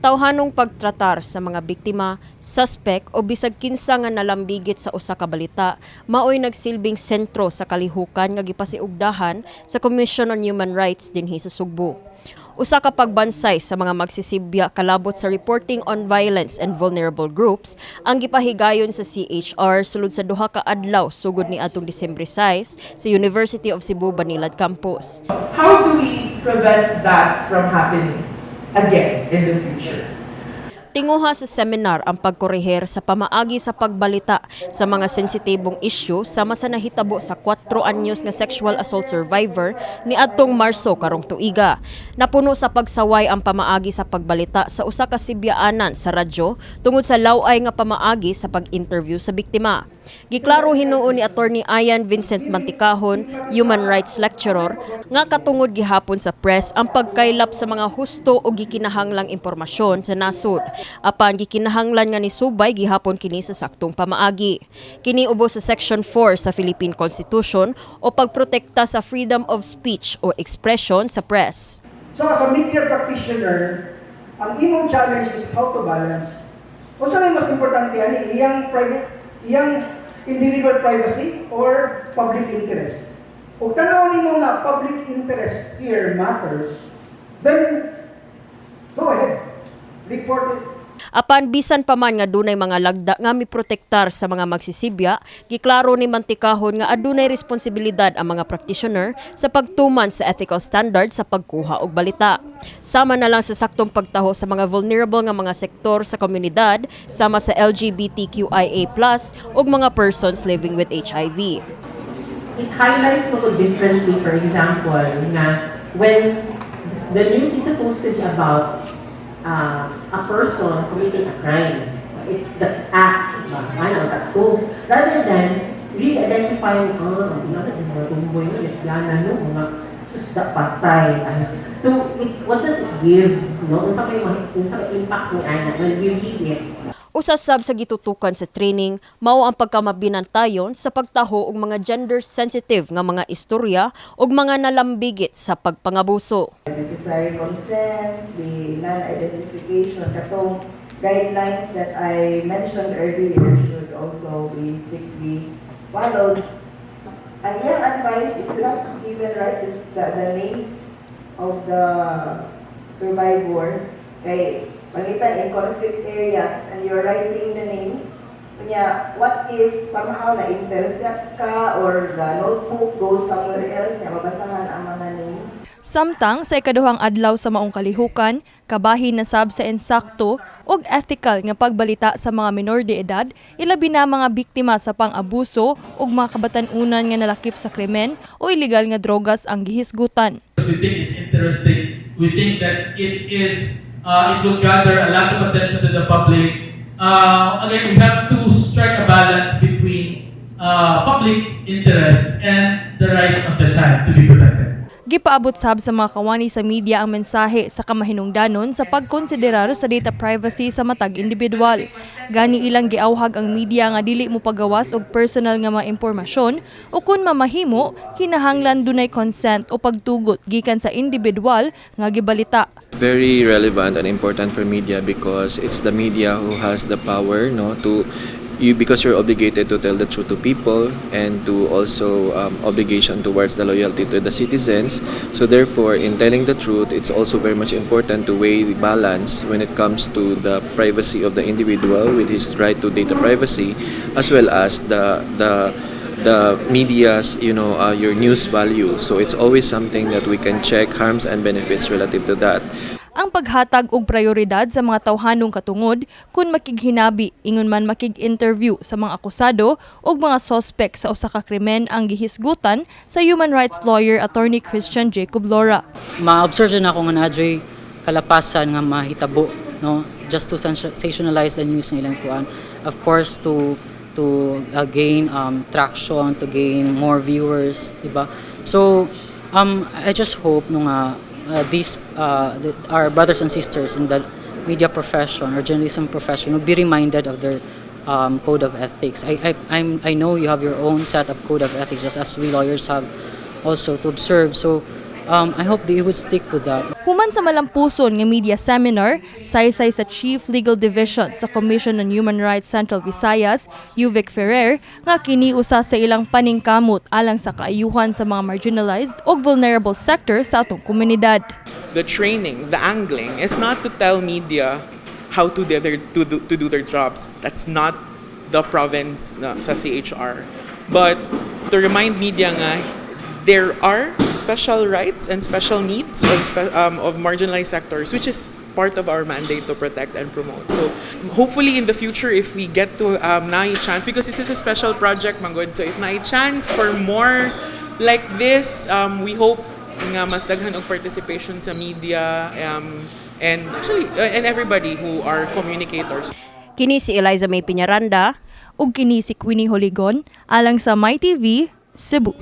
tawhanong pagtratar sa mga biktima, suspect o bisag kinsa nga nalambigit sa usa ka balita maoy nagsilbing sentro sa kalihukan nga gipasiugdahan sa Commission on Human Rights dinhi sa Cebu. Usa ka pagbansay sa mga magsisibya kalabot sa reporting on violence and vulnerable groups ang gipahigayon sa CHR sulod sa duha ka adlaw sugod ni atong Disyembre 6 sa University of Cebu Banilad Campus. How do we prevent that from happening again in the future? Tinguha sa seminar ang pagkorehir sa pamaagi sa pagbalita sa mga sensitibong isyu sama sa nahitabo sa 4 anyos nga sexual assault survivor ni adtong Marso karong tuiga. Napuno sa pagsaway ang pamaagi sa pagbalita sa usa ka sibyaanan sa radyo tungod sa laway nga pamaagi sa pag-interview sa biktima. Giklaro hinuon ni Attorney Ian Vincent Manticahon, human rights lecturer, nga katungod gihapon sa press ang pagkaylap sa mga husto o gikinahanglang impormasyon sa nasud. Apan gikinahanglan nga ni subay gihapon kini sa saktong pamaagi. Kini ubos sa Section 4 sa Philippine Constitution o pagprotekta sa freedom of speech o expression sa press. So as a media practitioner, ang imong challenge is how to balance. Kung saan mas importante ani iyang individual privacy or public interest. Kung tanaw nimo nga public interest here matters, then go ahead, report it. Apan bisan pa man nga dunay mga lagda nga miprotektar sa mga magsisibya, giklaro ni Manticahon nga adunay responsibilidad ang mga practitioner sa pagtuman sa ethical standard sa pagkuha og balita. Sama na lang sa saktong pagtaho sa mga vulnerable nga mga sektor sa komunidad, sama sa LGBTQIA+ ug mga persons living with HIV. It highlights mo differently, for example, na when the news is supposed to be about a person committing a crime. It's the act, rather than really identifying, patay. So, what does it give? Unsa may impact ni Ania when we read it? Usasab sa gitutukan sa training, mao ang pagkamabinantayon sa pagtaho og mga gender-sensitive nga mga istorya ug mga nalambigit sa pagpangabuso. Necessary consent, the non-identification, katong guidelines that I mentioned earlier should also be strictly followed. And your advice is to not even write the names of the survivor. Kay palitan in conflict areas and you're writing the names. Kanya, what if somehow na-intercept ka or the notebook goes somewhere else na mabasahan ang mga names? Samtang sa ikaduhang adlaw sa maong kalihukan, kabahin na sab sa insakto ug ethical nga pagbalita sa mga minor de edad, ilabi na mga biktima sa pang-abuso ug mga kabatan-unan nga nalakip sa krimen o illegal nga drogas ang gihisgutan. We think it's interesting. We think that it will gather a lot of attention to the public. Again, we have to strike a balance between public interest and the right of the child to be protected. Gipaabot sab sa mga kawani sa media ang mensahe sa kamahinungdanon sa pagkonsiderar sa data privacy sa matag individual. Gani ilang giawhag ang media nga dili mo pagawas og personal nga mga impormasyon o kun mamahimo kinahanglan dunay consent o pagtugot gikan sa individual nga gibalita. Very relevant and important for media because it's the media who has the power, because you're obligated to tell the truth to people and to also obligation towards the loyalty to the citizens. So therefore, in telling the truth, it's also very much important to weigh the balance when it comes to the privacy of the individual with his right to data privacy, as well as the media's your news value. So it's always something that we can check harms and benefits relative to that. Ang paghatag og prioridad sa mga tawhanong katungod kung makighinabi ingon man makig-interview sa mga akusado ug mga suspect sa usa ka krimen ang gihisgutan sa human rights lawyer Attorney Christian Jacob Lora. Ma-observe na ako nga nadre kalapasan nga mahitabo, just to sensationalize the news ng ilang kuan. Of course to gain traction, to gain more viewers, diba? So I just hope our brothers and sisters in the media profession or journalism profession will be reminded of their code of ethics. I know you have your own set of code of ethics, just as we lawyers have also to observe. So I hope they would stick to that. Human sa malampuson nga media seminar, saysay sa Chief Legal Division sa Commission on Human Rights Central Visayas, Yuvik Ferrer, nga kini usa sa ilang paningkamot alang sa kaayuhan sa mga marginalized o vulnerable sectors sa atong komunidad. The training, the angling, is not to tell media how to do their jobs. That's not the province sa CHR. But to remind media nga, there are special rights and special needs of marginalized sectors, which is part of our mandate to protect and promote. So hopefully in the future, if we get to na chance, because this is a special project, Manggod, so if na chance for more like this, we hope nga mas daghan og participation sa media and actually and everybody who are communicators. Kini si Elaiza Peñaranda Ug kini si Queenie Joligon alang sa MyTV, Cebu.